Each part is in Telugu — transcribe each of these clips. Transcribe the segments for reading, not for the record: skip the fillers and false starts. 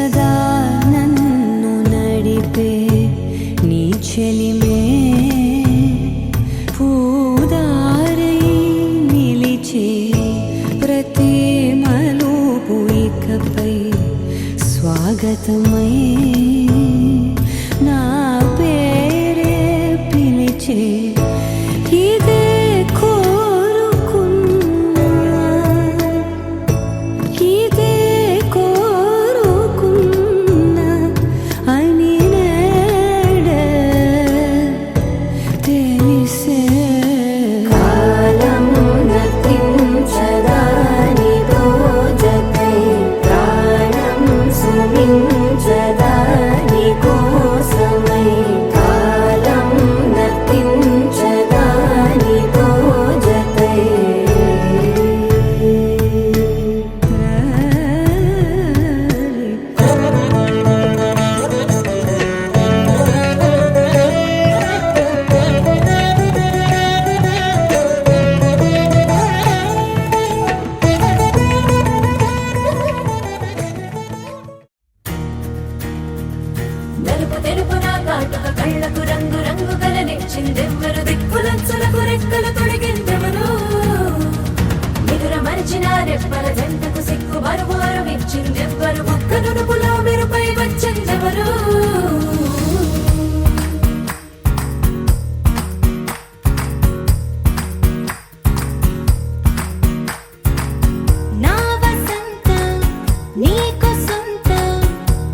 సదా నన్ను నడిపే నీ చెలిమే పూదారై నిలిచే ప్రతి మలుపు ఇకపై స్వాగతమై నా పేరే పిలిచే ఇదే కోరుకున్నా ఇదే కోరుకున్నా అని నేడే తెలిసే కాలం నతించదా నీతో జతై ప్రాణం సుమించదా నీ కోసమై కాలం నతించదా నీతో జతై నలుపు తెలుపు నా కాటుక కళ్ళకు రంగు రంగు కలనిచ్చిందెవ్వరు దిక్కులంచులకు రెక్కలు తొడిగిందెవరు నిదుర మరిచిన రెప్పల జంటకు సిగ్గు మరువారం ఇచ్చిందెవ్వరు ఒక్క నునుపులో మెరుపై వచ్చిందెవరు నా వసంతం నీకు సొంతం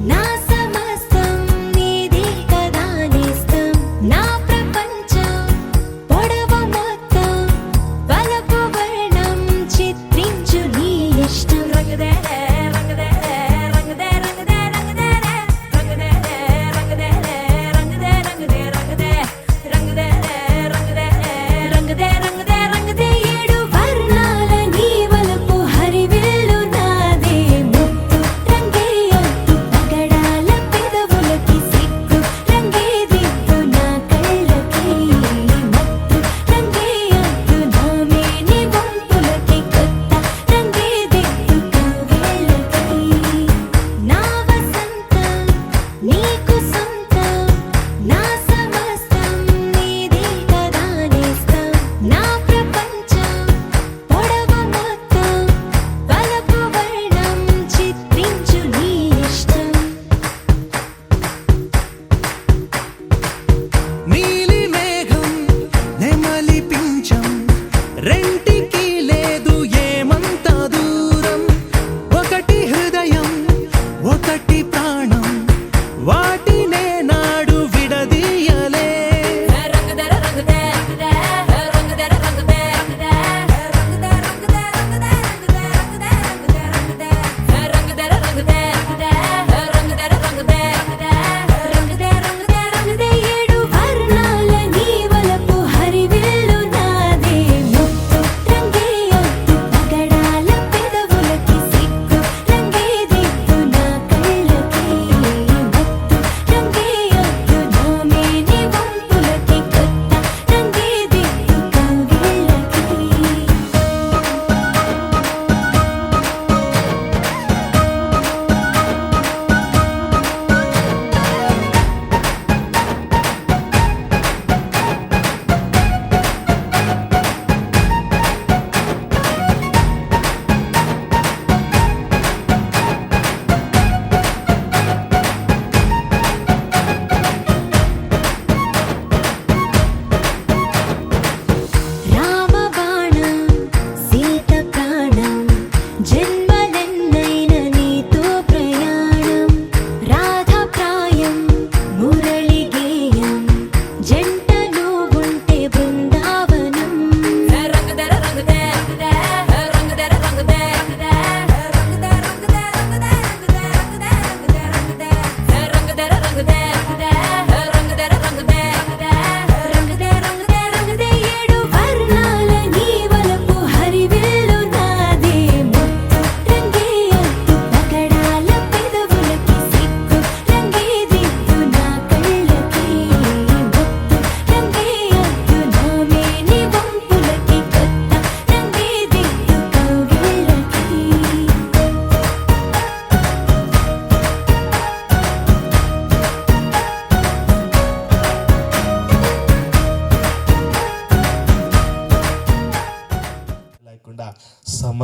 నా సమస్తం నీదే కదా నేస్తం నా ప్రపంచం పొడవు మొత్తం వలపు వర్ణం చిత్రించు నీ ఇష్టం రంగదే రంగదే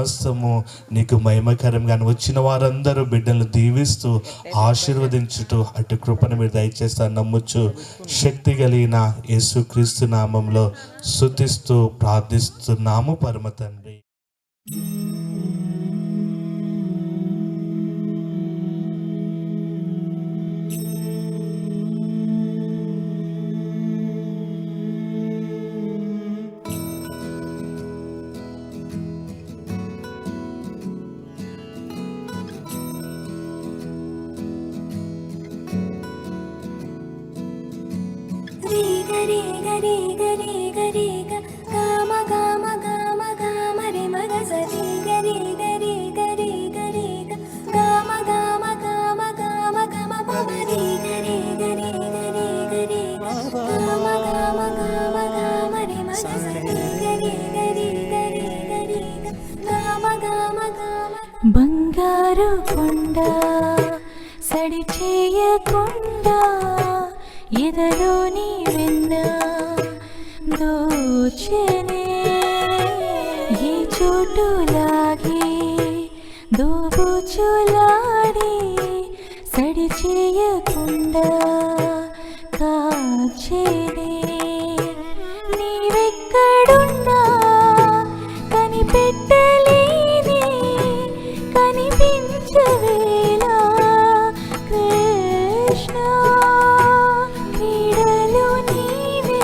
సమస్తము నీకు మహిమకరంగా వచ్చిన వారందరూ బిడ్డలను దీవిస్తూ ఆశీర్వదించుతూ అటు కృపను మీరు దయచేస్తా నమ్ముచు శక్తి కలిగిన యేసుక్రీస్తు నామంలో స్తుతిస్తూ ప్రార్థిస్తున్నాము పరమ తండ్రి. బంగారు కొండ సడి చేయకుండా ఎదలోని వెన్న దోచనే ఈ చోటులాగే దోబుచులాడి సడి చేయకుండా కాచేనే నీవెక్కడున్నా కనిపెట్టలేని కనిపించవేలా కృష్ణ క్రీడలు నీవే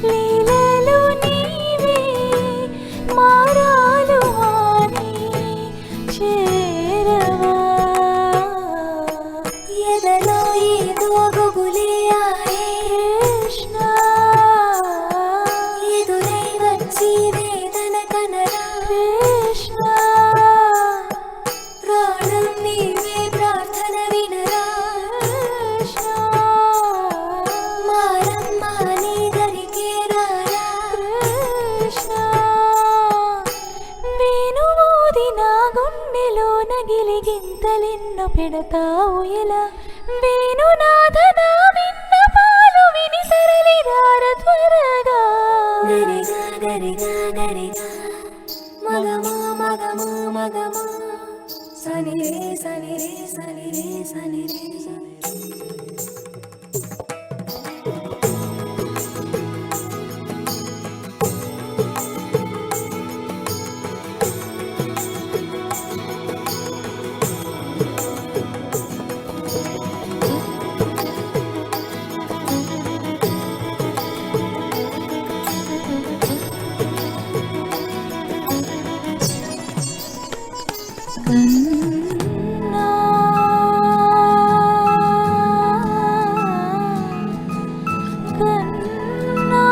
లీలలు నీవే మారాలు హాని చేరవా ఎదలో ఏదో గుగులే ఆయే కృష్ణ ఎదురై వచ్చి వేదన కనరా కృష్ణ ప్రాణం నీవే ప్రార్థన వినరా కృష్ణ మారమ్మ నీ దరికే రారా కృష్ణ వేణుమోది నా గుండెలోన గిలిగింతలెన్నో పెడతావు ఎలా వేణునాథ నా విన్నపాలు విని తరలి రార త్వరగా గరిగా గరిగా గరిగా మగమా మగమా మగమా సని రే సని రే సని రే సని రే కన్నా కన్నా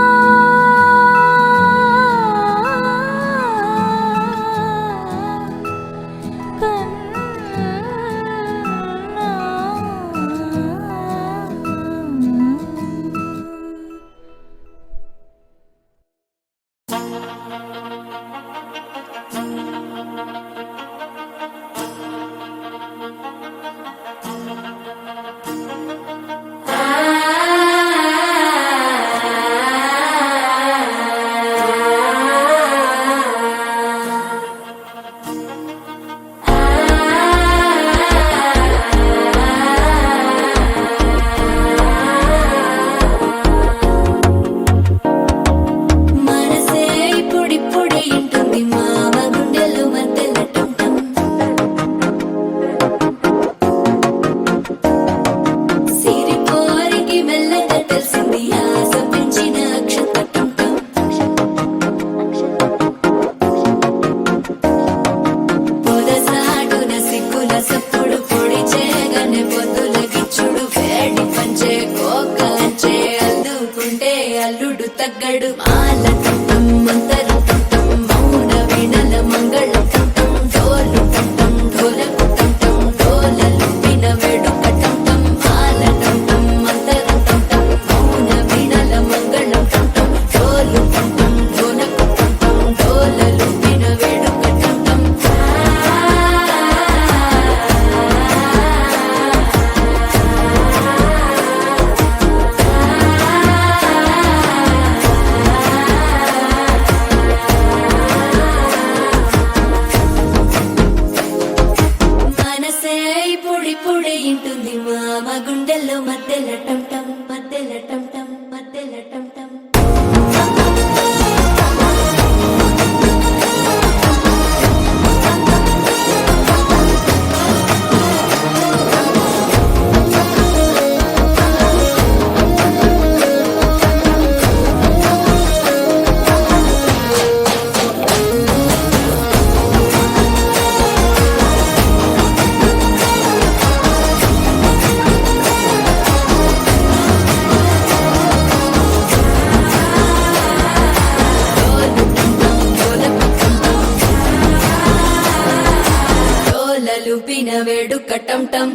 మనసే ఇప్పుడిప్పుడే ఇంటుంది మావ గుండెలు మధ్యలటుంటం సిరిపోరికి మెల్లగా తెలిసింది ఆశ పెంచిన అక్షతటుంటం పొదసాటున సిగ్గుల సప్పుడు పొడి చేయగానే పొద్దుల గిచ్చుడు వేడి పంచే కోకంచే అల్లుకుంటే అల్లుడు తగ్గడు మాల టుంటం మంతరు టుంటం మౌన వీణల మంగళ టుంటం డోలు టుంటం ఢోలకు టుంటం డోలలు విన వేడుక టుంటం మాల టుంటం మంతరు టుంటం మౌన వీణల మంగళ టుంటం డోలు టుంటం ఢోలకు టుంటం డోలలు విన వేడుక టుంటం ఇంటుంది మామ గుండెల్లో మధ్యల టం మధ్యల టం మధ్యల టం లూపిన వేడుక టం టం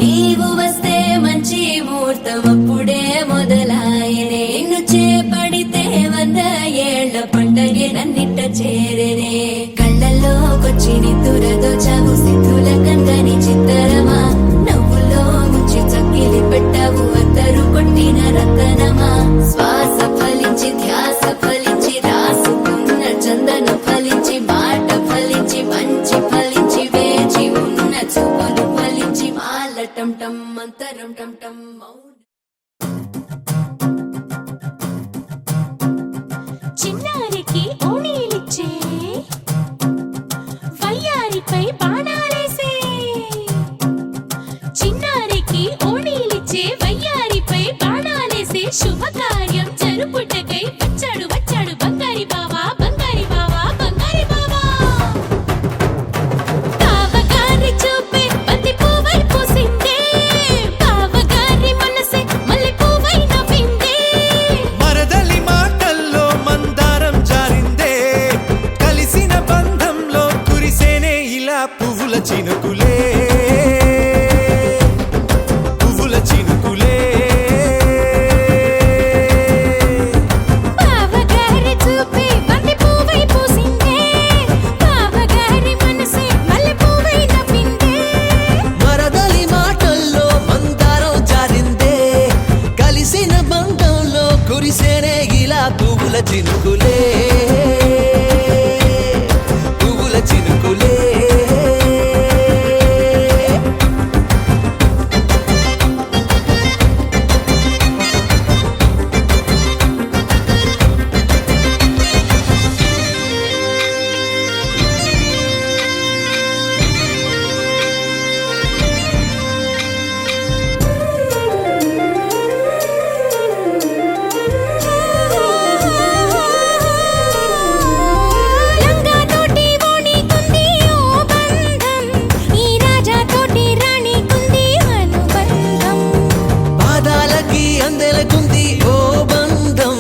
నీవు వస్తే మంచి ముహూర్తం అప్పుడే మొదలాయనే నిన్ను చేపడితే 100 ఏళ్ల పండగే నన్నిట్ట చేరనే కళ్ళల్లోకొచ్చి నిద్దురదో చావు సిద్ధుల కందని చిత్తరమా నవ్వులో ముంచి చక్కిలి పెట్టావు అద్దరు కొట్టిన రతనమా శ్వాస ఫలించి ధ్యాస ఫలించి రాసుకున్న చందన ఫలించి మాట ఫలించి మంచి ఫలించి వేచి ఉన్న చూపులు ఫలించి మాల టం టం మంతరం టం టం చిన్నారికి ఓణీలిచ్చే వయ్యారిపై బాణాలేసే చిన్నారికి ఓణీలిచ్చే వయ్యారిపై బాణాలేసే శుభకార్యం జరుపుటకై వచ్చాడు వచ్చాడు బంగారి బావా బంగారి బావా బంగారి బావా బావగారి చూపే బంతి పువ్వై పూసిందే బావగారి మనసే మల్లె పువ్వై నవ్విందే మరదలి మాటల్లో మందారం జారిందే కలిసిన బంధంలో కురిసేనే ఇలా పువ్వుల చినుకులే పువ్వుల చినుకులే బావగారి చూపే బంతి పువ్వై పూసిందే బావగారి మనసే మల్లె పువ్వై నవ్విందే మరదలి మాటల్లో మందారం జారిందే కలిసిన బంధంలో కురిసేనే ఇలా పువ్వుల చినుకులే పువ్వుల చినుకులే లంగాతోటి ఓణీకుంది ఓ బంధం ఈ రాజాతోటి రాణికుంది అనుబంధం పాదాలకి అందెలకుంది ఓ బంధం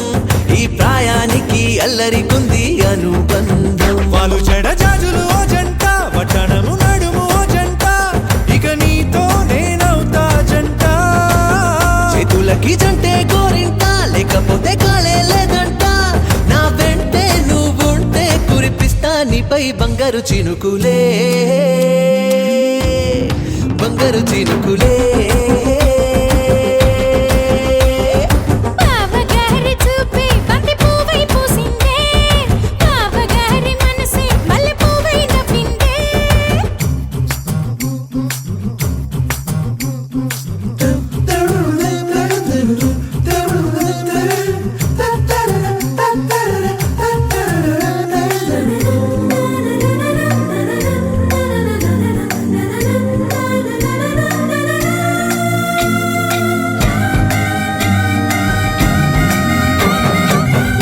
ఈ ప్రాయానికి అల్లరికుంది అనుబంధం వాళ్ళు చెడజాజులు ఓ జంట పట్టణము నడుము ఓ జంట ఇక నీతో నేనవుతా జంట చేతులకి జంటే గోరింట లేకపోతే కాలే లేదంట నా వెంటే నువ్వుంటే కురిపిస్తా నీపై బంగారు చినుకులే బంగారు చినుకులే బావగారి చూపే బంతి పువ్వై పూసిందే బావగారి మనసే మల్లె పువ్వై నవ్విందే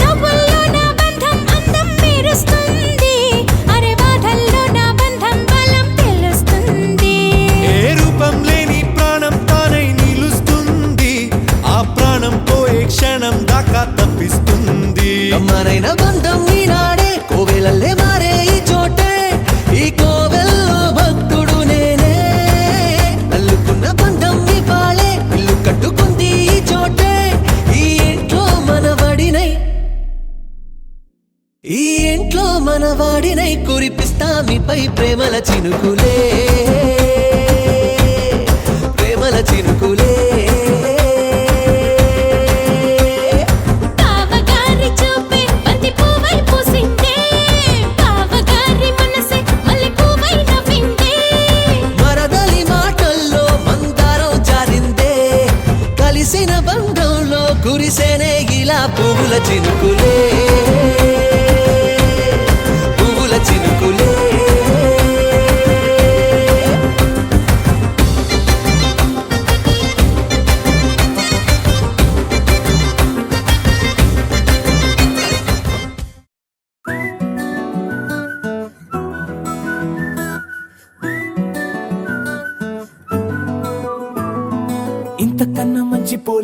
నవ్వుల్లో నా బంధం అందం మెరుస్తుంది అరే బాధల్లో నా బంధం బలం తెలుస్తుంది ఏ రూపం లేని ప్రాణం తానై నిలుస్తుంది ఆ ప్రాణం పోయే క్షణం దాకా తప్పిస్తుంది అమ్మనైన బంధం ఈనాడే కోవెలల్లే మారే ఈ చోటే ఈ కోవెల్లో భక్తుడు నేనే అల్లుకున్న బంధం ఇవాళే ఇల్లు కట్టుకుంది ఈ చోటే ఈ ఇంట్లో మనవడినై ఈ ఇంట్లో మనవాడినై కురిపిస్తా మీపై ప్రేమల చినుకులే ప్రేమల చినుకులే బావగారి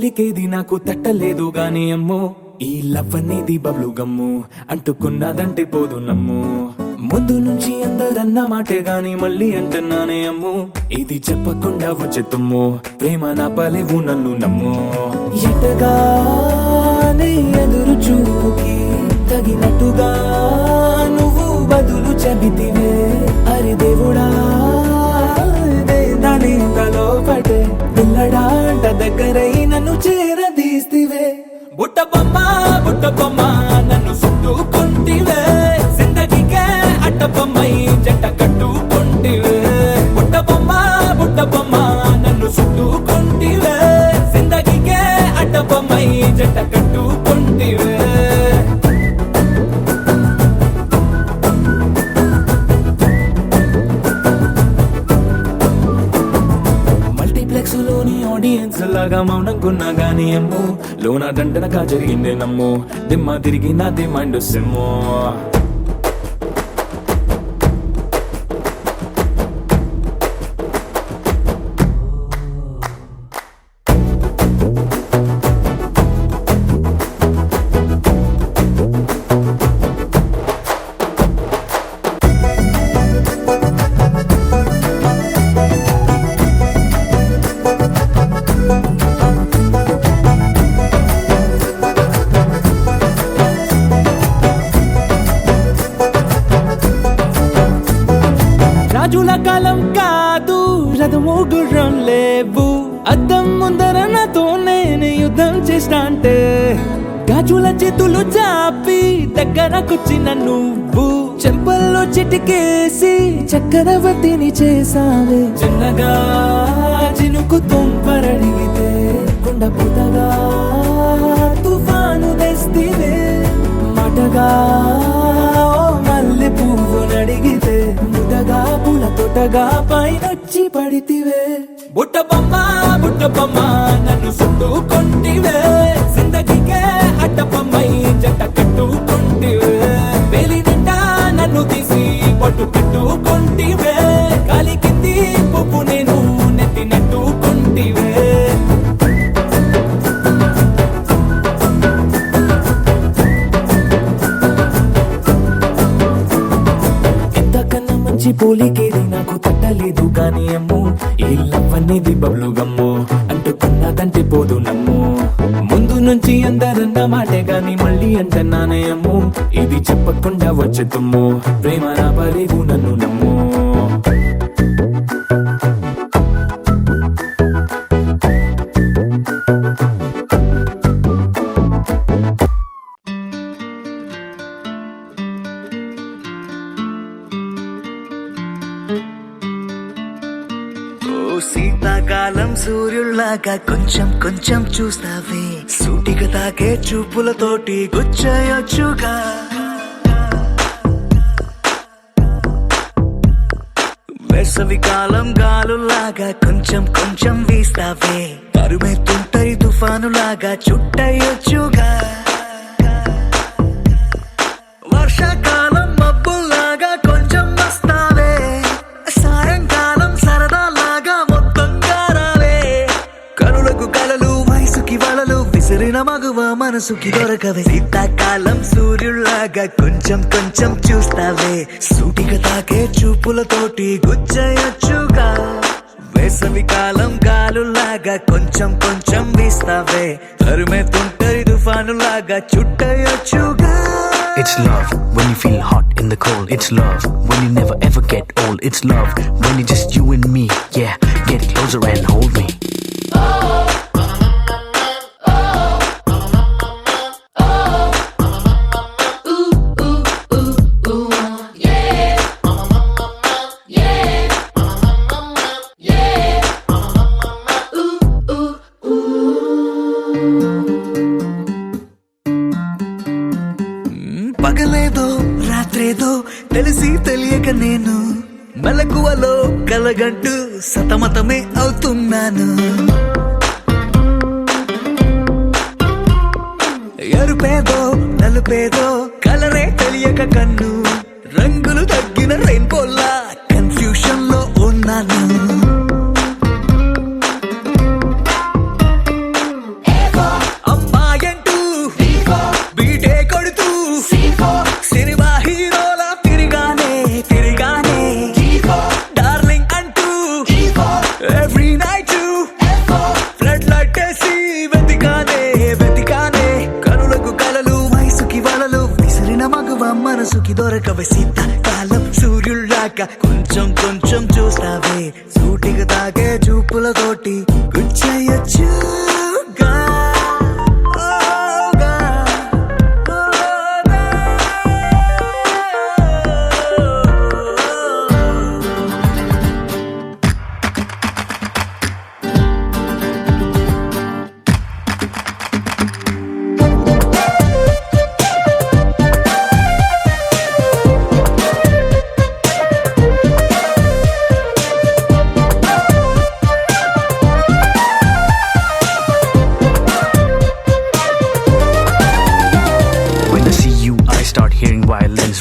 పోలికేది నాకు తట్టలేదు గాని అమ్మో ఈ లవ్ అనేది బబ్లు గమ్ము అంటుకున్నదంటే పోదు నమ్ము ముందు నుంచి అందరన్న మాటే గాని మళ్ళీ అంటున్నానే అమ్ము ఇది చెప్పకుండా వచ్చే తుమ్ము ప్రేమ నా పలేవు నన్ను నమ్ము ఎటగానే ఎదురు చూకి తగినట్టుగా నువ్వు బదులు చెబితివే అరి దేవుడా దాని లోపటే పిల్లడాంట దగ్గరై నన్ను చేరదీస్తివే బుట్ట బొమ్మ నన్ను చుట్టుకుంటివే జిందగీకే అట్ట బొమ్మై జంట కట్టుకుంటివే బుట్ట బొమ్మ నన్ను చుట్టుకుంటివే జిందగీకే అట్ట బొమ్మై జంట కట్టుకుంటివే లోని ఆడియన్స్ లాగా మౌనంకున్నా గానీ అమ్ము లోన దండనగా జరిగిందే నమ్ము దిమ్మ తిరిగి నా దిమ్మండు సిమ్ము రాజుల కాలం కాదు రథము గుర్రం లేవు అద్దం ముందర నాతో నేను యుద్ధం చేస్తా అంటే గాజుల చేతులు చాపి దగ్గరకొచ్చిన నువ్వు చెంపల్లో చిటికేసి చక్రవర్తిని చేసావే చిన్నగా చినుకు తుంపరడిగితే కుండ పుతగా తుఫాను తెస్తివే మాటగా మల్లె పువ్వు నడిగితే ముదగా పుల తొటగా పైనొచ్చి పడితివే బుట్ట బొమ్మ నన్ను చుట్టుకుంటివే జిందగీకే అట్ట బొమ్మై జంట కట్టుకుంటివే వేలి నిండా నన్ను తీసి పట్టు పెట్టుకుంటివే కాలి కింది పువ్వు నేను నెత్తినట్టుకుంటివే పోలికేది నాకు తట్టలేదు గాని అమ్ము ఈ లవ్ అనేది బబ్లు గమ్ము అంటుకున్నదంటే పోదు నమ్ము ముందు నుంచి అందరన్న మాటే గాని మళ్ళీ అంటున్నానే అమ్ము ఇది చెప్పకుండా వచ్చే తుమ్ము ప్రేమ నా పలేవు నన్ను నమ్ము శీతాకాలం సూర్యుల్లాగా కొంచెం కొంచెం చూస్తావే సూటిగా తాకే చూపులతోటి గుచ్చయొచ్చుగా వేసవి కాలం గాలులాగా కొంచెం కొంచెం వీస్తావే తరుమెత్తుంటరి తుఫానులాగా చుట్టయొచ్చుగా వర్షాకాలం మబ్బుల్లాగా కొంచెం వస్తావే సాయంకాలం సరదాలాగా మొత్తంగా రావే కనులకు కలలు వయసుకి వలలు విసిరిన మగువ మనసుకి దొరకవే శీతాకాలం సూర్యుల్లాగా కొంచెం కొంచెం చూస్తావే సూటిగా తాకే చూపులతోటి గుచ్చయొచ్చుగా వేసవి కాలం గాలులాగా కొంచెం కొంచెం వీస్తావే తరుమెత్తుంటరి తుఫానులాగా చుట్టయొచ్చుగా It's love when you feel hot in the cold. It's love when you never ever get old. It's love when it's just you and me. Yeah, get closer and hold me. పగలేదో రాత్రేదో తెలిసి తెలియక నేను మెలకువలో కలగంటూ సతమతమే అవుతున్నాను ఎరుపేదో నలుపేదో కలరే తెలియక కన్ను రంగులు తగ్గిన రెయిన్బోలా కన్ఫ్యూషన్ లో ఉన్నాను బెసరిన మగువ మనసుకి దొరకవే శీతాకాలం సూర్యుళ్ళాక కొంచెం కొంచెం చూస్తావే సూటిగా తాగే చూపులతోటి గుచ్చయ్యొచ్చుగా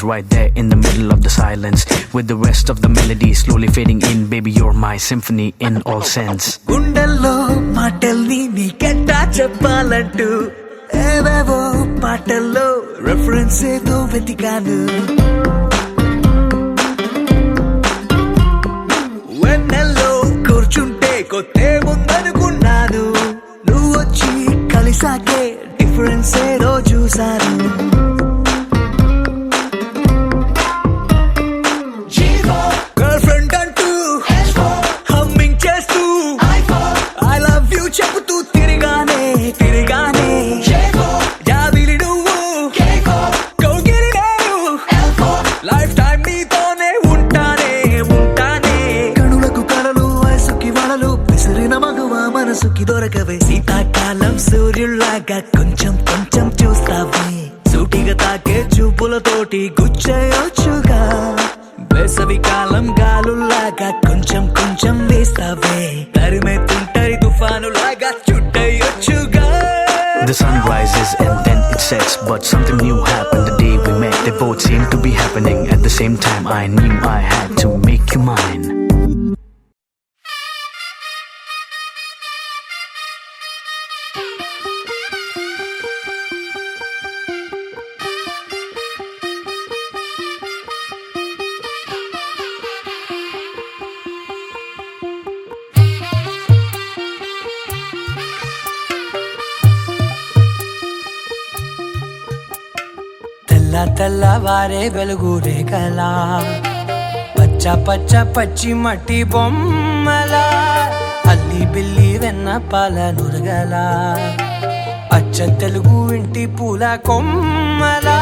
Right there in the middle of the silence, with the rest of the melody slowly fading in. Baby, you're my symphony in all sense. గుండెల్లో మాటల్ని నీకెట్టా చెప్పాలంటూ ఏవేవో పాటల్లో రెఫరెన్స్ ఏదో వెతికాను వెన్నెల్లో కూర్చుంటే కొత్తే ముందనుకున్నాను నువ్వు వచ్చి కలిసాకే డిఫరెన్స్ ఏదో చూశాను చెబుతూ తిరిగానే జాబిలి నువ్వు కౌగిలి నేను లైఫ్ టైం నీతోనే ఉంటానే కనులకు కలలు వయసుకి వలలు విసిరిన మగువ మనసుకి దొరకవే శీతాకాలం సూర్యుల్లాగా కొంచెం కొంచెం చూస్తావే సూటిగా తాకే చూపులతోటి గుచ్చేయొచ్చుగా వేసవి కాలం గాలుల్లాగా కొంచెం కొంచెం వేస్తావే తరిమెత్తుంటరి తుఫానులాగా చుట్టయొచ్చుగా. The sun rises and then it sets, but something new happened the day we met. They both seemed to be happening at the same time. I knew I had to make you mine. తెల్లవారే వెలుగు రేఖలా పచ్చ పచ్చ పచ్చి మట్టి బొమ్మలా అల్లి బిల్లి వెన్న పాల నురగలా అచ్చ తెలుగు ఇంటి పూల కొమ్మలా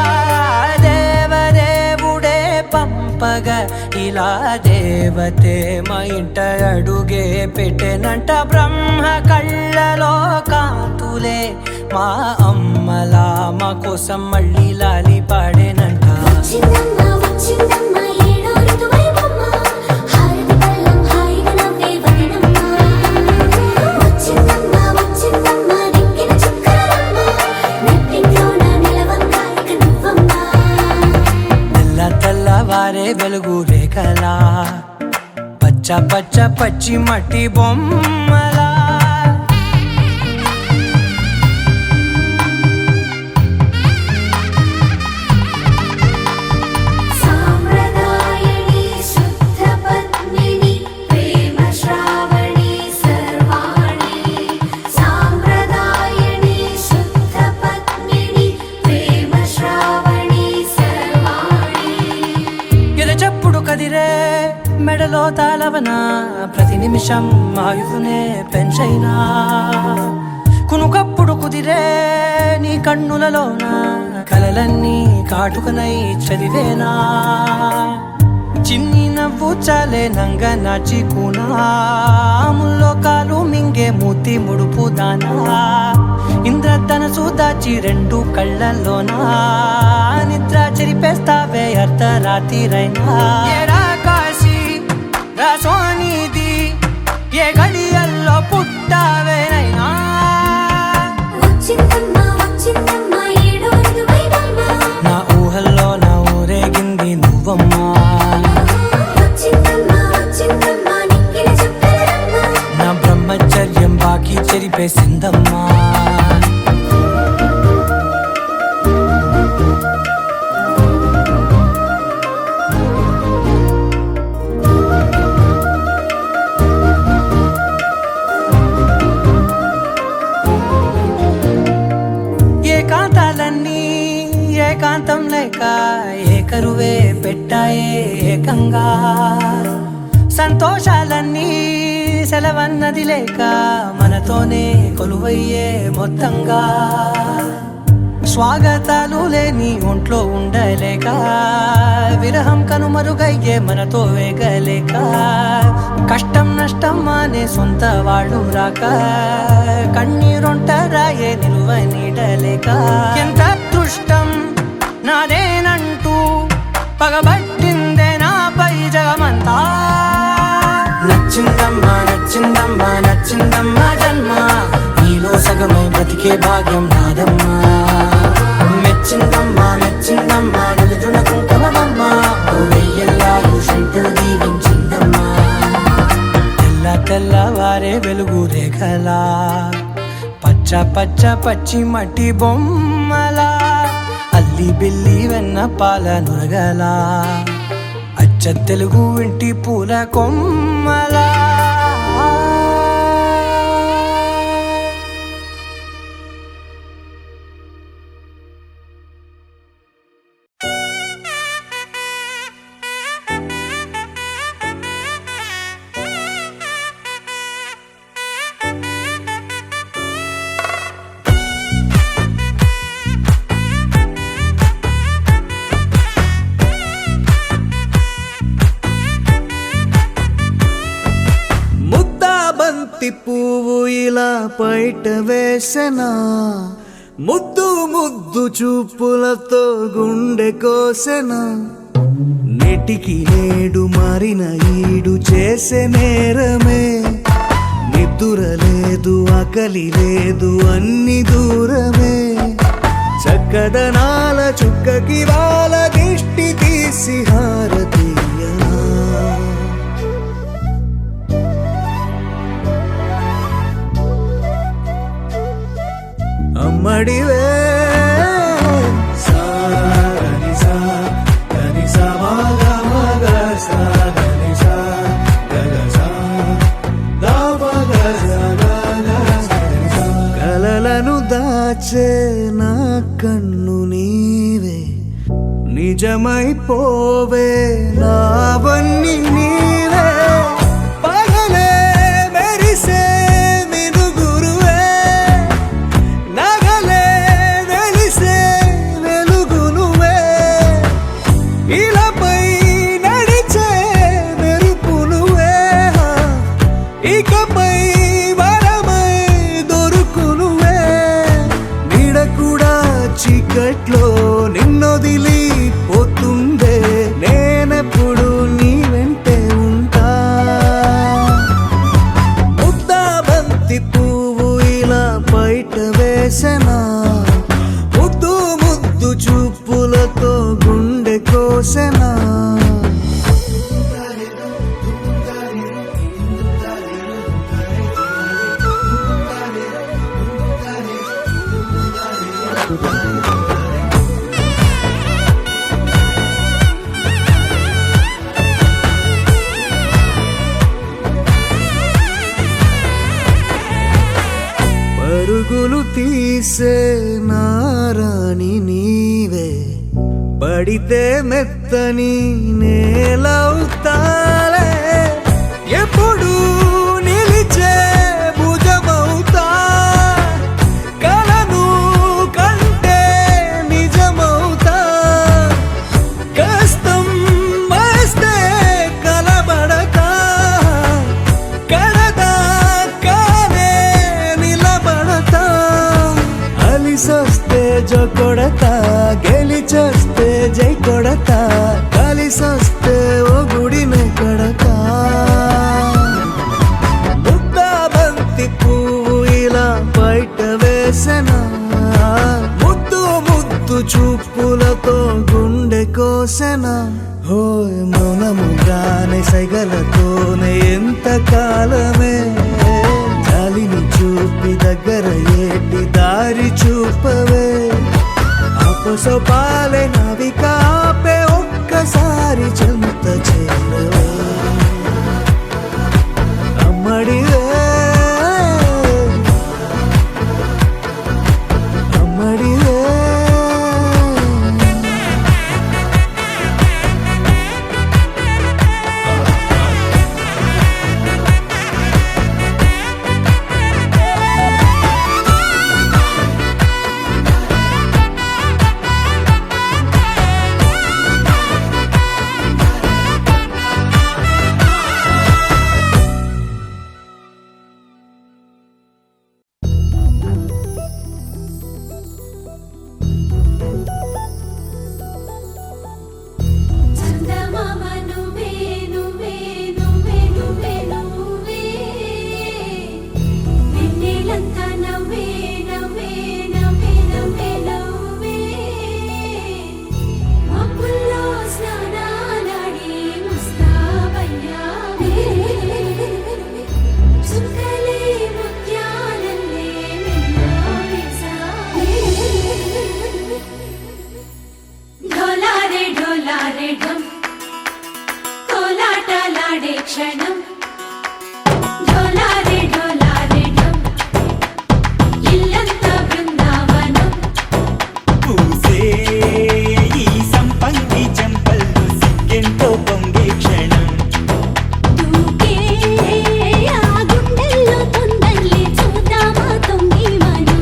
దేవదేవుడే పంపగా ఇలా దేవతే మా ఇంట అడుగే పెట్టెనంట బ్రహ్మ కళ్ళలో కాంతులే మా అమ్మలా మా కోసం మళ్ళీ లాలి పాడేనంట తెల్లవారే వెలుగు రేఖలా పచ్చ పచ్చ పచ్చి మట్టి బొమ్మలా మెడలో తాళవన ప్రతి నిమిషం ఆయువునే పెంచైనా కునుకప్పుడు కుదిరే నీ కన్నులలోన కలలన్నీ కాటుకనై చదివేనా చిన్ని నవ్వు చాలే నంగ నాచి కూనాముల్లో కాలు మింగే మూతి ముడుపు దానా ఇంద్రధనసు దాచి రెండు కళ్ళల్లోనా నిద్ర చెరిపేస్తావే అర్ధరాత్రిరైనా సోనిది ఏ గడియల్లో పుట్టావేనైనా నా ఊహల్లో నా ఊరేగింది నువ్వమ్మా నా బ్రహ్మచర్యం బాకీ చెరిపేసిందమ్మా ఏకాంతం లేక ఏకరువే పెట్టాయే ఏకంగా సంతోషాలన్నీ సెలవన్నది లేక మనతోనే కొలువయ్యే మొత్తంగా స్వాగతాలు లేని ఒంట్లో ఉండలేక విరహం కనుమరుగయ్యే మనతో వేగలేక కష్టం నష్టం అనే సొంత వాళ్ళు రాక కన్నీరొంటరాయే నిలువ నీడలేక ఎంత అదృష్టం నాదేనంటూ పగబట్టిందే నాపై జగమంతా నచ్చిందమ్మా నచ్చిందమ్మా నచ్చిందమ్మా జన్మ నీలో సగమై బ్రతికే భాగ్యం నాదమ్మా మెచ్చిందమ్మా మెచ్చిందమ్మా నిలుచున కుంకుమమ్మా వెయ్యల్లాలు శంకరు దీవించిందమ్మా తెల్ల తెల్లవారే వెలుగు రేఖలా పచ్చ పచ్చ పచ్చి మట్టి బొమ్మలా అల్లి బిల్లి వెన్న పాల నురగలా అచ్చ తెలుగు ఇంటి పూల కొమ్మలా పువ్వు ఇలా బయట వేసెనా ముద్దు ముద్దు చూపులతో గుండె కోసెనా నెటికి నేడు మారిన ఈడు చేసే నేరమే నిద్ర లేదు ఆకలి లేదు అన్ని దూరమే చక్కదనాల చుక్కకి వాళ్ళ దిష్టి తీసి హారతీయనా అమ్మడివే కలలను దాచే నా కన్ను నీవే నిజమైపోవే నావన్నీ నీవే పగలే మెరిసే చీకట్లో నిన్నొదిలి పోతుందే నేనెప్పుడు నీ వెంటే ఉంటా ముద్దా బంతి పువ్వు ఇలా బయట వేసెనా ముద్దు ముద్దు చూపులతో గుండె కోసెనా పరుగులు తీసే నారాణి నీవే పడితే మెత్తని నేలవుతాలే ఎప్పుడు నిలిచే భుజమవుతా కలను కంటే నిజమవుతా కష్టం వస్తే కలబడతా కడదా కానే నిలబడతా అలిసొస్తే జో కొడతా గెలిచొస్తే జై కొడతా కలిసొస్తే ఓ గుడినే కడతా ముద్దా బంతి పువ్వు ఇలా బయట వేసెనా ముద్దు ముద్దు చూపులతో గుండె కోసెనా హోయ్ మౌనముగానే సైగలతోనే ఎంత కాలమే జాలిని చూపి దగ్గర ఏటి దారి చూపవే అపసోపాలే నవికాపే ఒక్కసారి చెంత చేరవే అమ్మడివే అమ్మడివే క్షణం ఢోలారే ఢోలారే ఢం ఇల్లంతా బృందావనం పూసే ఈ సంపంగి చెంపల్లో సిగ్గెంతో పొంగే క్షణం దూకే ఆ గుండెల్లో తొందరలే చూద్దామా తొంగి మనం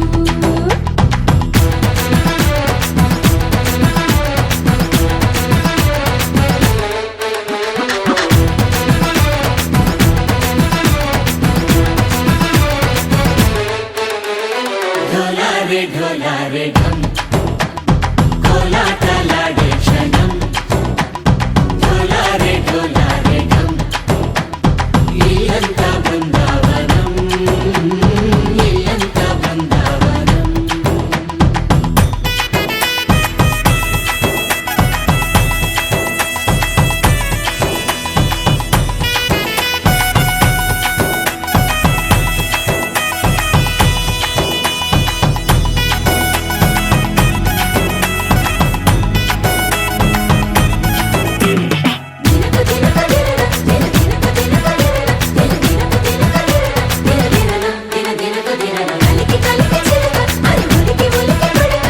ఢోలారే ఢోలారే ఢం కోలాటలాడే క్షణం ఢోలారే ఢోలారే ఢం ఇల్లంతా బృందావనం ఇల్లంతా బృందావనం దినకు దినకు దినకు దినకు దినకు కలికి కలికి చిలక అది ఉలికి ఉలికి పడక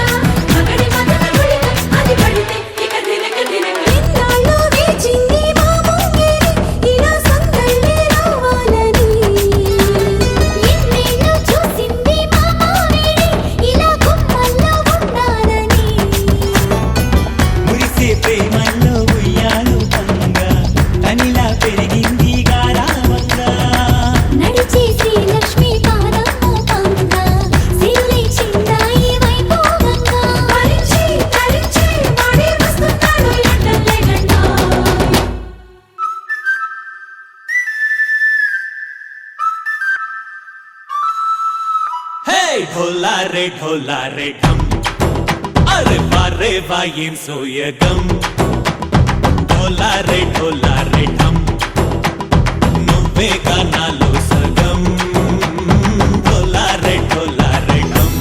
మగడి మదన గుడిక అది పడితే ఇక దినకు దినకు ఇన్నాళ్ళు వేచింది మా ముంగిరి ఇలా సందళ్ళే రావాలని ఇన్నేళ్ళు చూసింది మా మావేడి ఇలా గుమ్మల్లో ఉండాలని మురిసే ప్రేమల్లో ఉయ్యాలు పంగా తనిలా పెరిగింది గారావంగా నడిచే శ్రీలక్ష్మి పాదము పంగ శివులై చిందాయి వైభోగంగా హరించి హరించి వాడే వస్తున్నాడు ఎండలే గంట హే ఢోలారే ఢోలారే ఢం అరే వారే వా ఏం సోయగం ఢోలారే ఢోలారే ఢం నువ్వే గానాలో సగం ఢోలారే ఢోలారే ఢం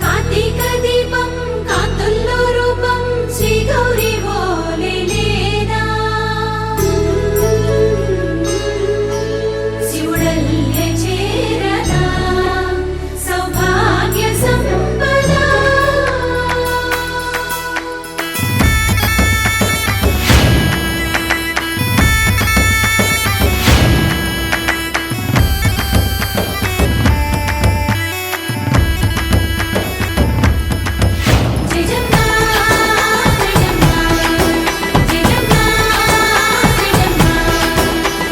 కార్తీక దీపం కాంతుల్లో రూపం శ్రీ గౌరీ ఓలే లేదా శివుడల్లే చేరదా సౌభాగ్య సంపద జయజమ్మా జయజమ్మా జయజమ్మా జయజమ్మా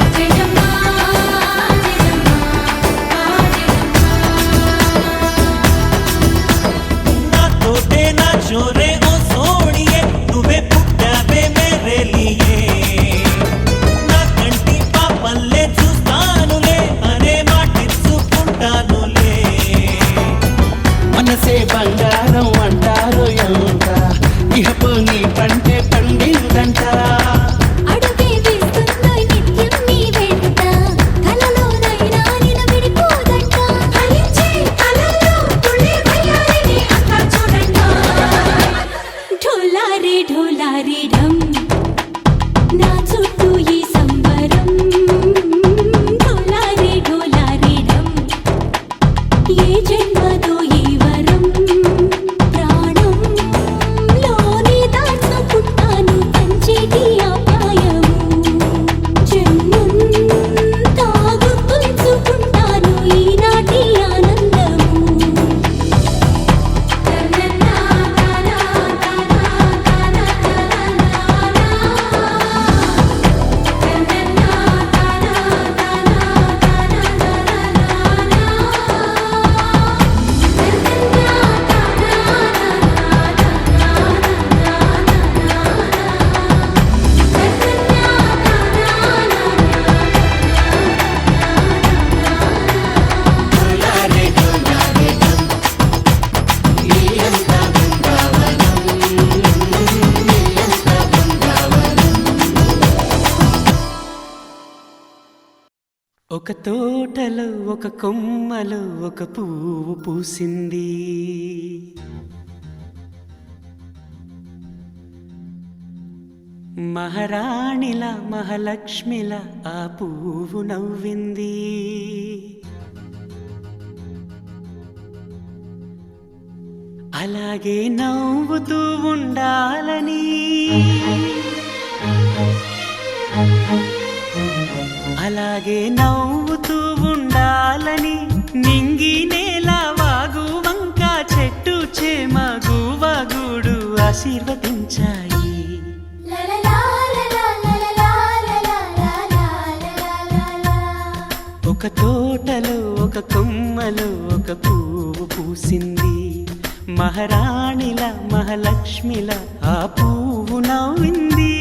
జయజమ్మా నా తోటే నా చోరే ఓ సోడియే నువ్వే పుట్టావే మేరే లియే నా కంటి పాపల్లే చూస్తానులే అనే మాటిచ్చుకుంటానులే మనసే బంగారం అంటారు ఎంత ఇహపు నీ పంటే పండిందంట అడుగే వేస్తుందో నిత్యం నీ వెంట కలలోనైనా నిన్ను విడిపోదంట హరించి కలల్లో తుళ్ళి వయ్యారిని అంతా చూడంట ఢోలారే ఢోలారే ఢం నా చుట్టూ ఈ సంబరం ఢోలారే ఢోలారే ఢం ఏ జన్మదో ఈ వరం ప్రాణం లోని దాచుకుంటాను కంచేటి ఆప్యాయము జన్మం తాగుతుంచుకుంటాను ఈనాటి ఆనందము ఒక తోటలో ఒక కొమ్మలో ఒక పువ్వు పూసింది మహారాణిల మహాలక్ష్మిల ఆ పువ్వు నవ్వింది. అలాగే నవ్వుతూ ఉండాలని, అలాగే నవ్వుతూ ఉండాలని నింగి నేల వాగు వంక చెట్టు చేమ గువగుడు ఆశీర్వదించాయి. ఒక తోటలో ఒక కొమ్మలో ఒక పువ్వు పూసింది. మహారాణిల మహాలక్ష్మిల ఆ పువ్వు నవ్వింది.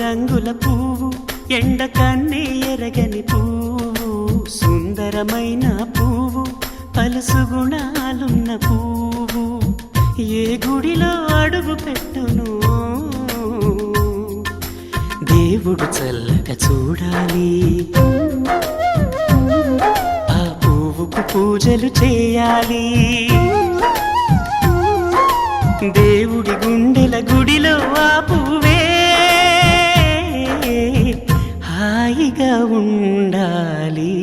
రంగుల పువ్వు, ఎండ కన్నే ఎరగని పువ్వు, సుందరమైన పువ్వు, పలుసు గుణాలున్న పువ్వు, ఏ గుడిలో అడుగు పెట్టును దేవుడు చల్లగా చూడాలి. ఆ పువ్వుకు పూజలు చేయాలి. దేవుడి గుండెల గుడిలో ఆ పువ్వే హాయిగా ఉండాలి.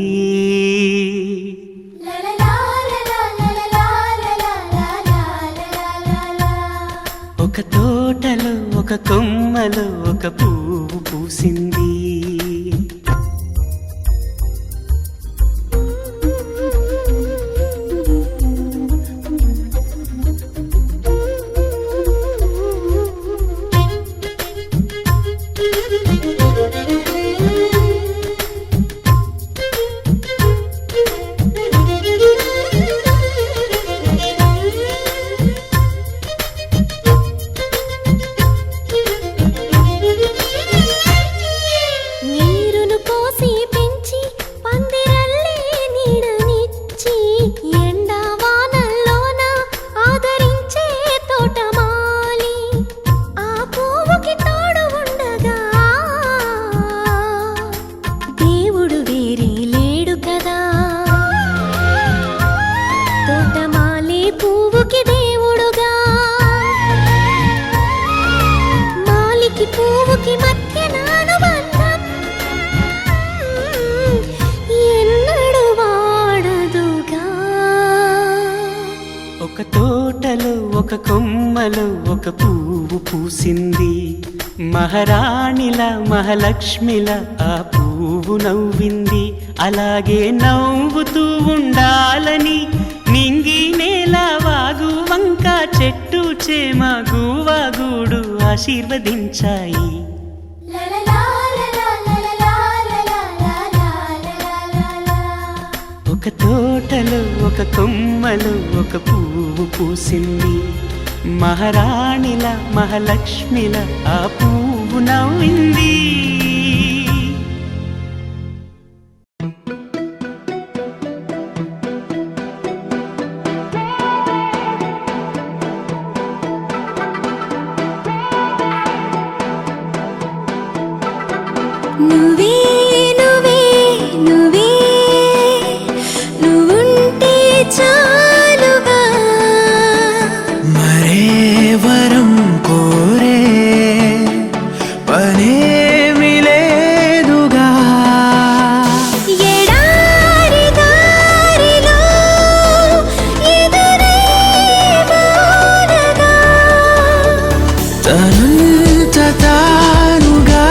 ఒక తోటలో ఒక కొమ్మలో ఒక పువ్వు పూసింది. ఒక తోటలో ఒక కొమ్మలో ఒక పువ్వు పూసింది. మహారాణిల మహాలక్ష్మిల ఆ పువ్వు నవ్వింది. అలాగే నవ్వుతూ ఉండాలని నింగి నేల వాగు వంక చెట్టు చేమ గువగుడు ఆశీర్వదించాయి. ఒక తోటలో ఒక కొమ్మలో ఒక పువ్వు పూసింది. మహారాణిల మహాలక్ష్మిల ఆ పువ్వు నవ్వింది. నువ్వే నువ్వే నువ్వే నువ్వుంటే చాలుగా, మరే వరం కోరే పనేమి లేదుగా. ఎడారి దారిలో ఎదురే వానగా, తనంత తానుగా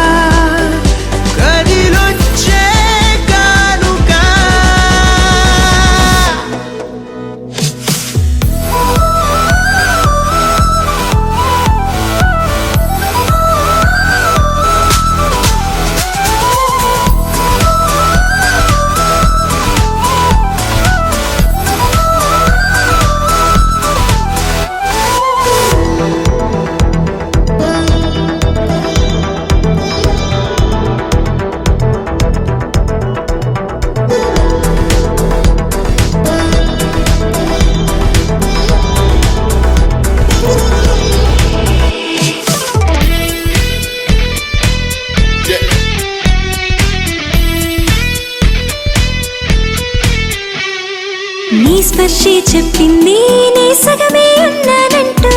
స్పర్శే చెప్పింది నీ సగమే ఉన్నానంటూ,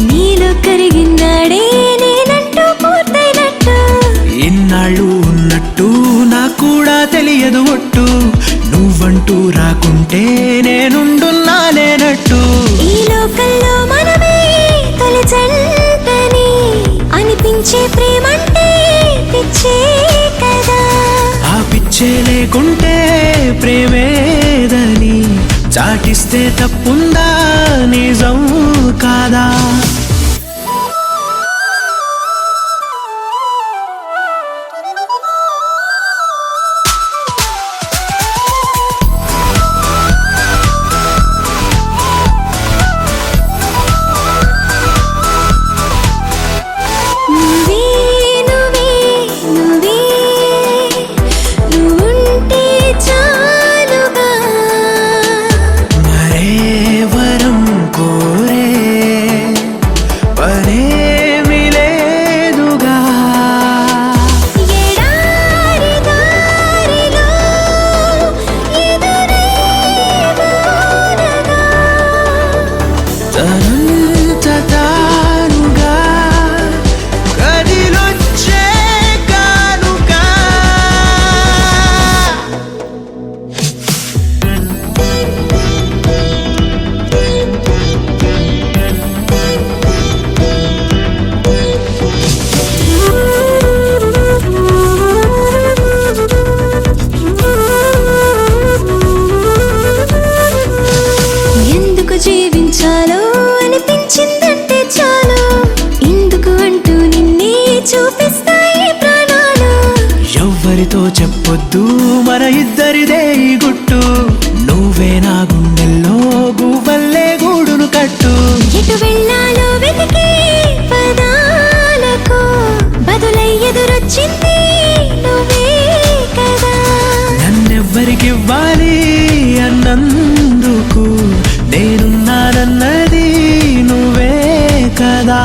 నీలో కరిగినాడే నేనంటూ పూర్తయినట్టు. ఇన్నాళ్ళు ఉన్నట్టు నాకు కూడా తెలియదు ఒట్టు, నువ్వంటూ రాకుంటే నేనుండున్నా లేనట్టు. ఈ లోకల్లో మనమే తొలి జంటని అనిపించే ప్రేమంటే పిచ్చే కదా. ఆ పిచ్చే లేకుంటే ప్రేమేదని చాటిస్తే తప్పుందా, నిజం కాదా? నువ్వే నువ్వే నువ్వే నువ్వుంటే చాలుగా. మరే వరం కోరే పనేమి లేదుగా. ఎడారి దారిలో ఎదురే వానగా. తనంత తానుగా కదిలొచ్చే కానుగా. ఎందుకు జీవించాలో అనిపించిందంటే చాలు, ఇందుకు అంటూ నిన్నే చూపిస్తాయి ప్రాణాలు. ఎవ్వరితో చెప్పొద్దు మన ఇద్దరిదే ఈ గుట్టు, నువ్వే నా గుండెల్లో గువ్వల్లే గూడును కట్టు. ఎటు వెళ్ళాలో వెతికే పదాలకు బదులై ఎదురొచ్చింది నువ్వే కదా. నన్నెవ్వరికివ్వాలి అన్నందుకు నేనున్నానన్నది నువ్వే కదా.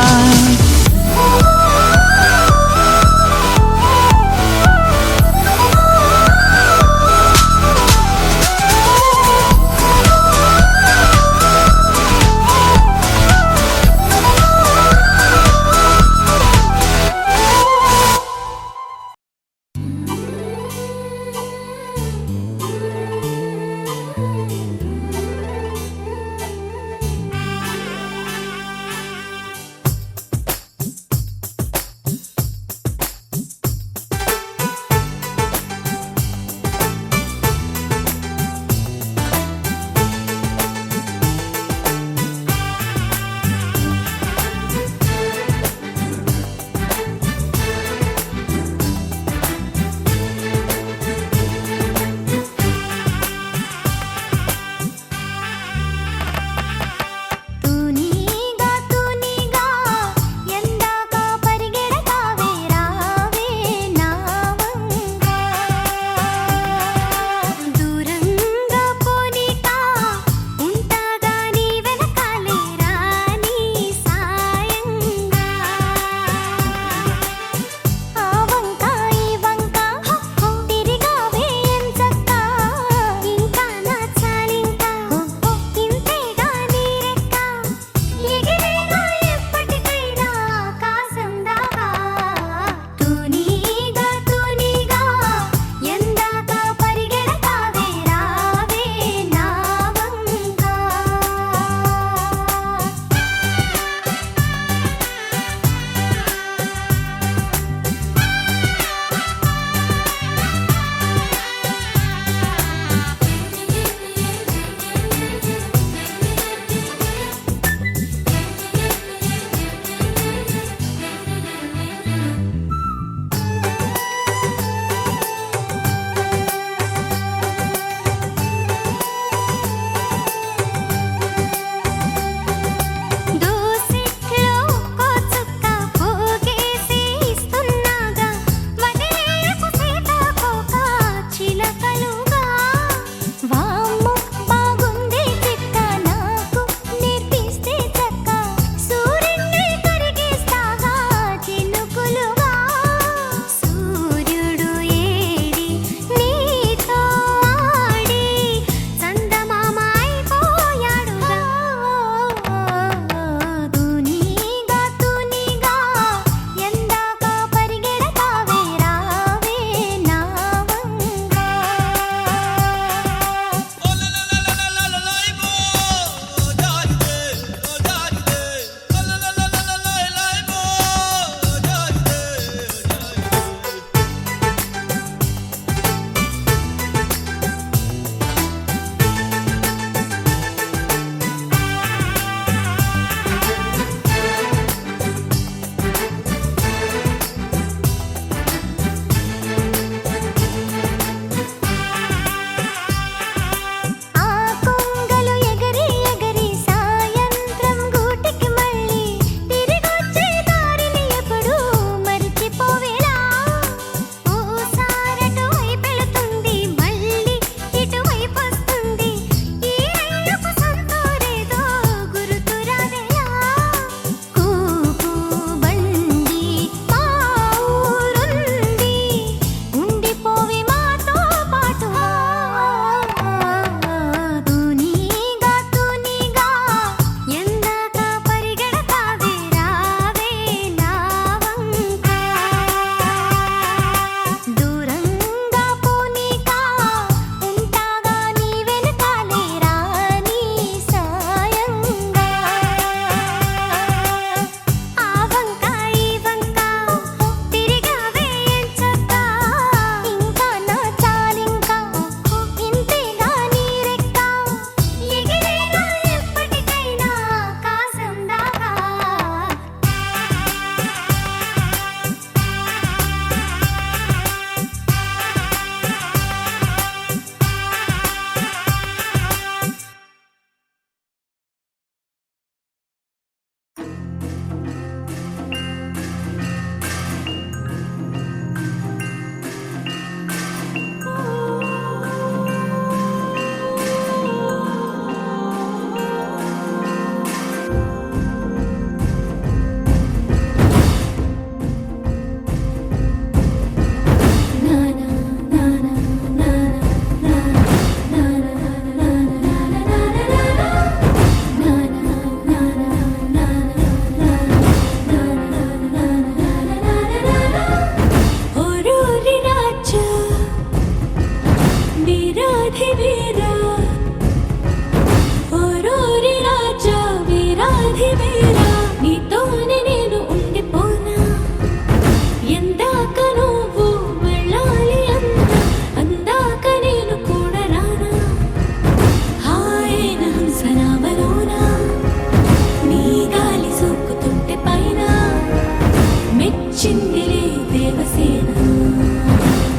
దేవసేన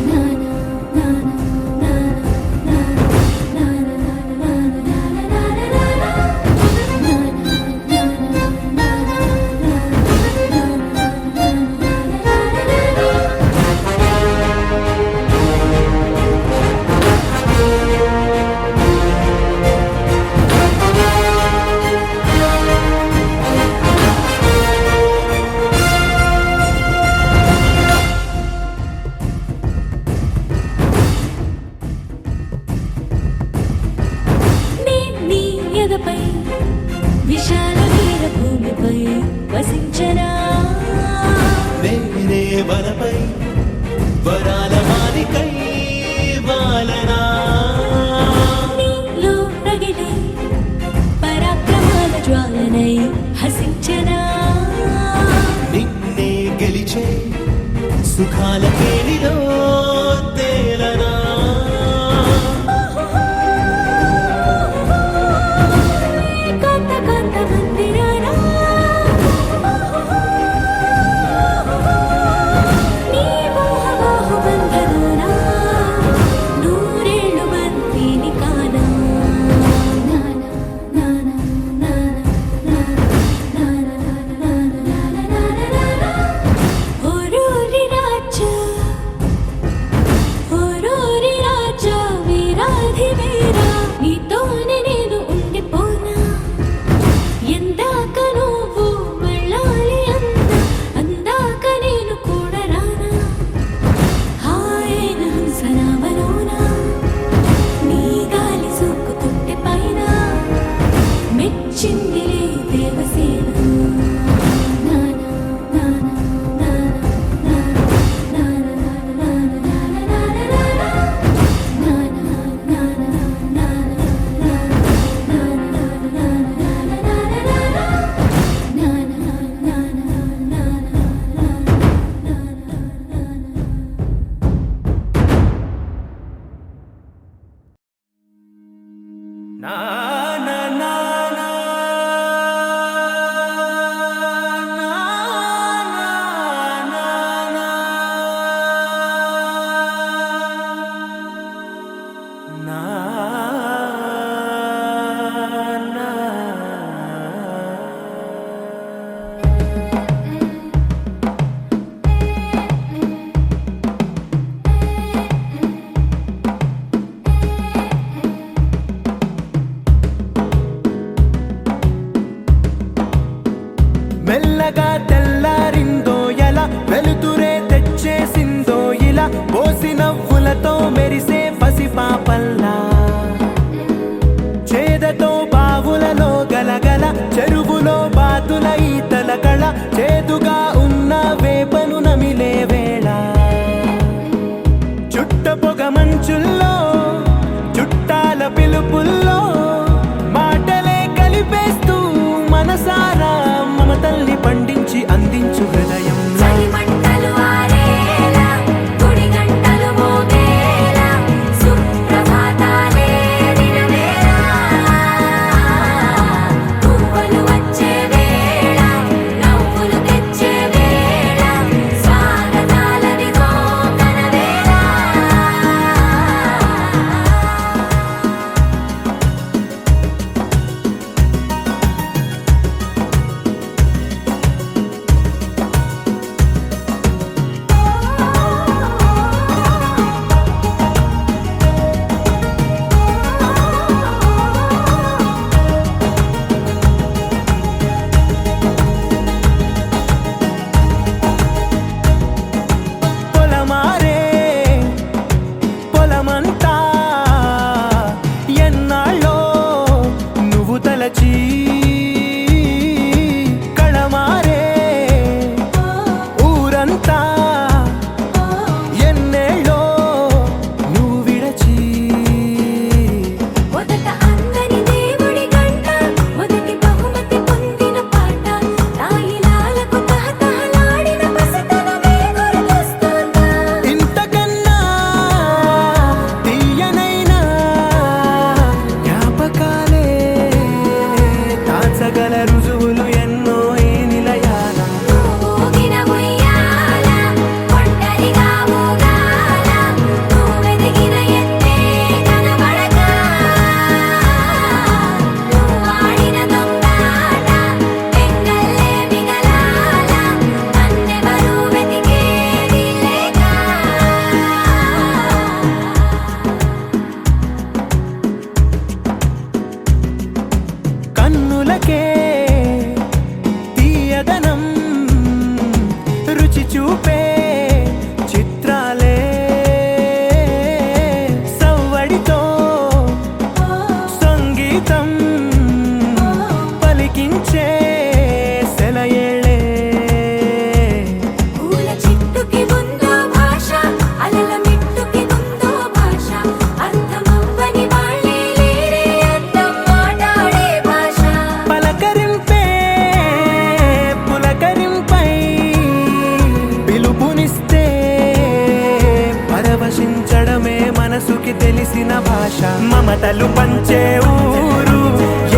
నానా నానా నానా నీ ఎదపై విశాల వీర భూమిపై వసించనా నేనే వనపై వరాల మాలికై వాలనా నీలో రగిలే పరాక్రమాల జ్వాలనై హసించనా నిన్నే గెలిచే సుఖాల కేలిలో తేలనా కాంత కాంత మందిరానా నీ మోహ బాహుబంధనానా నూరేళ్ళు బంతిని కానా నానా నానా నానా ఓరూరి రాజా భాష మమతలు పంచే ఊరు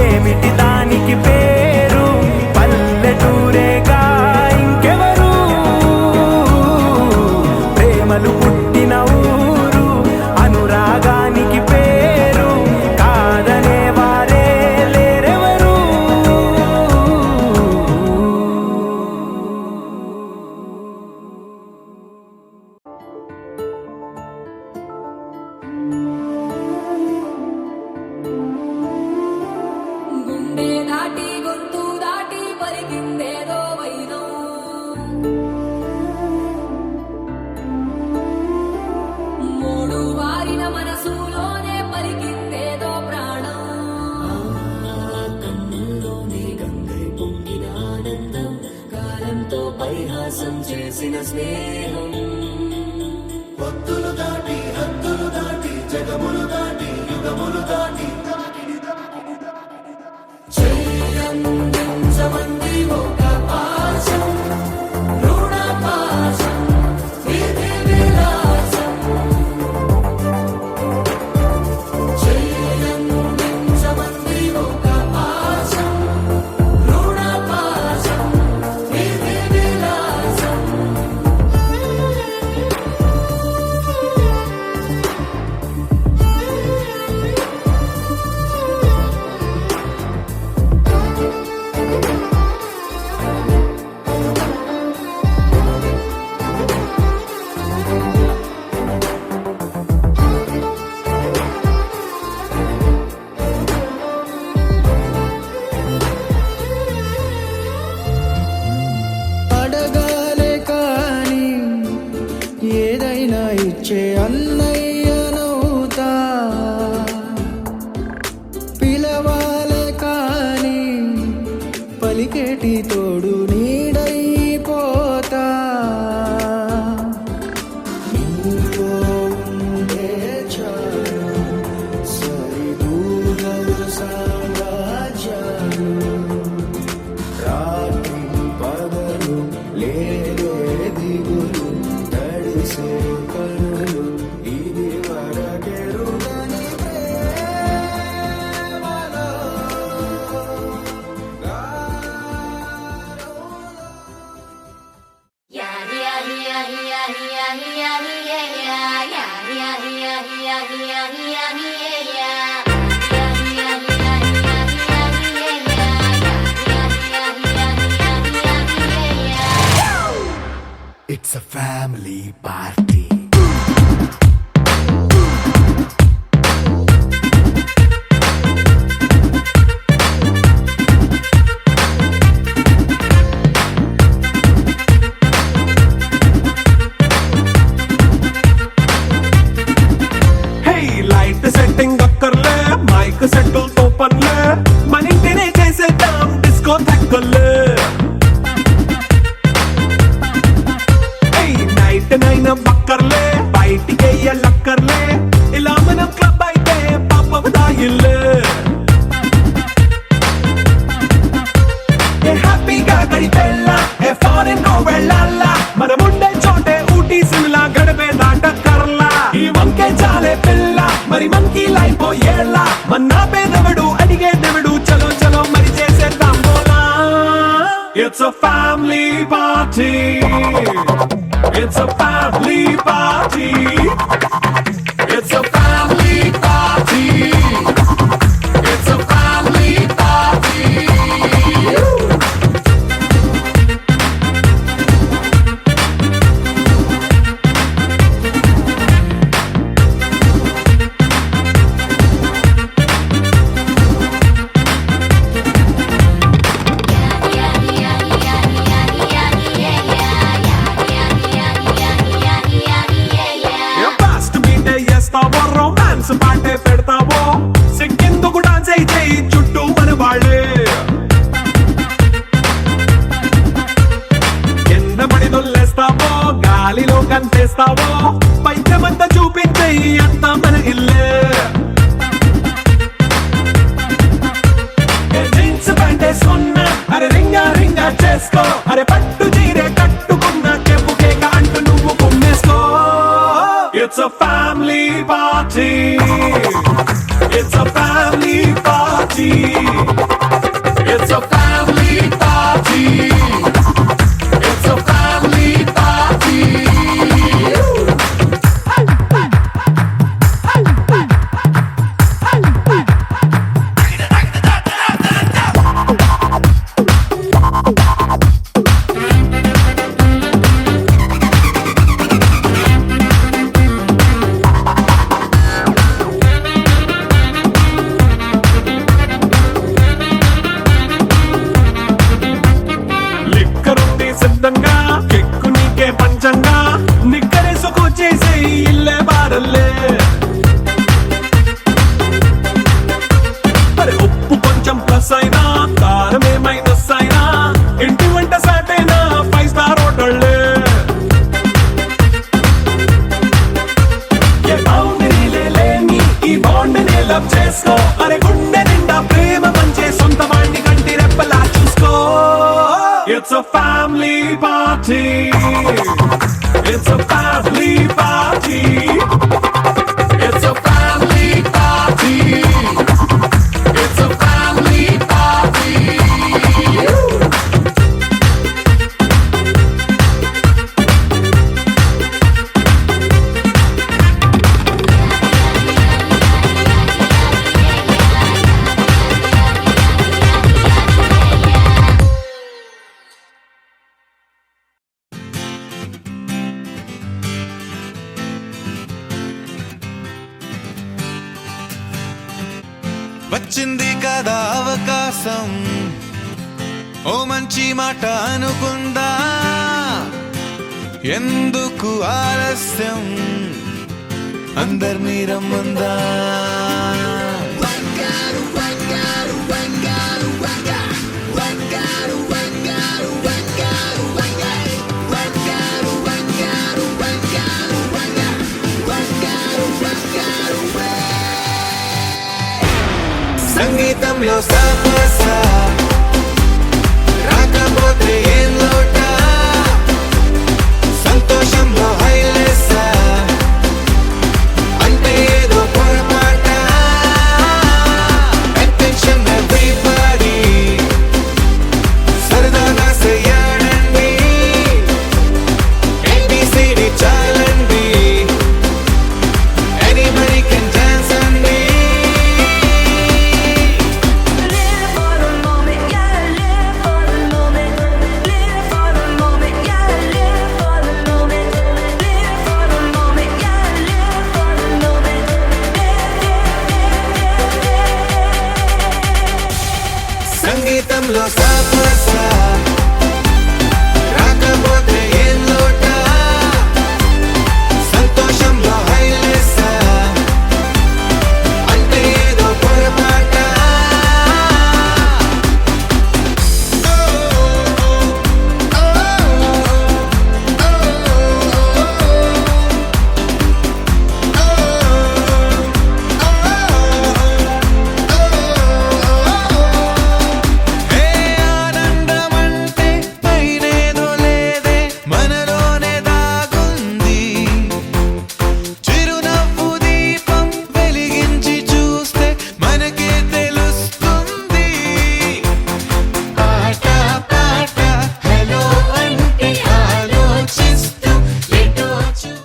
ఏమిటి దానికి పేరు పల్లెటూరేగా ఇంకెవరు ప్రేమలు పుట్టిన ఊరు అనురాగానికి పేరు కాదనే వారే లేరెవరు గుండె దాటి గొంతు దాటి పలికిందేదో వైనం మూడు వారిన మనసులోనే పలికిందేదో ప్రాణం కన్నుల్లోనే గంగై పొంగిన ఆనందం కాలంతో పరిహాసం చేసిన స్నేహం పొత్తులు దాటి హద్దులు దాటి జగములు దాటి యుగములు దాటి చెయ్యందించమంది ఒక పాశం రుణ పాశం విధి విలాసం చెయ్యందించమంది ఒక పాశం రుణ పాశం విధి విలాసం అడగాలే కాని ఏదైనా ఇచ్చే అన్నయ్యనవుతా పిలవాలే కాని పలికేటి తోడు నీడైపోతా నీలో ఉండే చాలు సరిదూగలు సామ్రాజ్యాలు రాత్రి పగలు లేదే దిగులు తడిసే కనులు ఇది వరకెరుగని ప్రేమలో It's a family party. Hey, light setting అక్కర్లే మైక్ సెట్టుల్ తో పనులే మన ఇంటినే చేసేద్దాం డిస్కో థక్కర్లే నైట్ నైన్ బక్కర్లే బయటికి లక్కర్లే ఇలా మనం క్లబ్ అయితే పాపదాయిల్లే హ్యాపీగా గడిపెళ్ళ ఫారెన్ వెళ్ళాలా మనం ఉండే చోటే ఊటీ సిమ్లా గడిపే దాటక్కర్లా ఈ వంకే చాలే పిల్ల మరి మంకీ లైఫ్ ఏళ్ళ మన్నా పేదవడు అడిగేదెవడు చలో చలో మరి చేసేద్దాం బోలా it's a family party. It's a family party. It's a family party. It's a family party. Romance పాటే పెడతావో సిక్కిందుకు డాన్స్ అయితే చుట్టూ మన వాళ్ళే కింద పడి దొల్లేస్తావో గాలిలో కంటేస్తావో పైకమంతా చూపించే అంతా మన ఇల్లే జీన్స్ ప్యాంట్ వేసుకున్నా అరే రింగా రింగా చేసుకో అరే పట్టు చీరే కట్టుకున్నా చెప్పుకేక అంటూ నువ్వు కుమ్మేసుకో. It's a family party. It's a family party. It's a family party. It's a family party. లిక్కరుంది సిద్ధంగా కెక్కు నీకే పంచంగా నిక్కరేసుకు చేసే ఇల్లే బారల్లే అరే ఉప్పు కొంచెం ప్లస్ అయినా కారమే మైనస్ అయినా ఇంటి వంట సాటైనా 5 స్టార్ హోటళ్ళే ఏ బౌండరీలే లేని ఈ బాండ్ని లవ్ చేసుకో అరే గుండె నిండా ప్రేమ పంచే సొంత వాణ్ణి కంటి రెప్పలా చూసుకో. It's a family party. It's a family party. It's a family party. It's a family party. వచ్చింది కదా అవకాశం ఓ మంచి మాట అనుకుందా ఎందుకు ఆలస్యం అందర్నీ రమ్మందా సంగీతంలో సాపసా రాకపోతే ఏం లోట సంతోషంలో హైలెస్సా అంటే ఏదో పొరపాట అటెన్షన్ ఎవ్రీబడీ సరదాగా చేయాలండి ABCD చాలండి anybody can dance on me. సంగీతంలో సాప